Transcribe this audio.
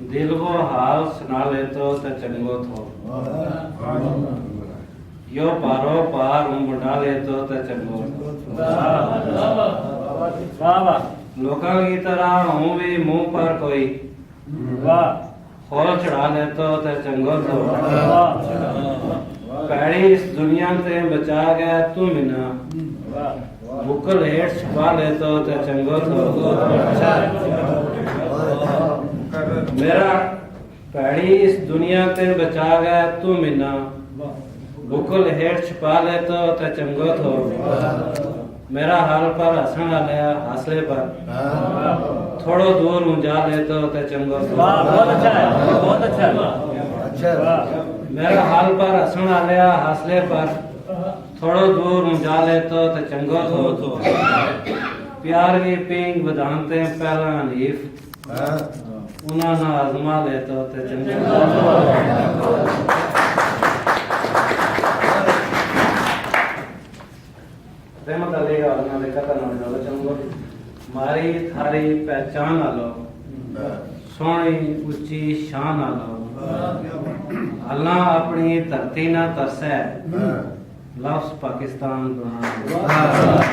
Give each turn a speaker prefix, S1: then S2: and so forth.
S1: दिल को हाल सुना ले तो चंगो थो यो पारो पार मुंडा ले तो चंगो लोकां की तरह हूँ भी मुंह पर कोई खोल चढ़ा ले तो चंगो थो पैड़ी इस दुनिया से बचा गया तू मिना बुकल हेठ छुपा ले तो चंगो थो मेरा पैड़ी इस दुनिया से बचा गया तू मिना बुकल हेठ छुपा ले तो चंगो थो मेरा हाल पर हंसण आया हासले पर थोड़ो दूर ऊंजा ले तो चंगो थो
S2: बहुत अच्छा है, बहुत अच्छा है।
S1: मेरा हाल पर हंसण आया हासले पर थोड़ो दूर ऊंजा ले तो चंगो थो प्यार की पींग बधानते पहला हनीफ उन्हें ना आजमा ले तो चंगो रहमत अली और ना लिखा था ना चंगो मारी थारी पहचान आलो सोनी ऊंची शान आलो अल्लाह अपनी धरती ना तरसे लफ्ज पाकिस्तान बना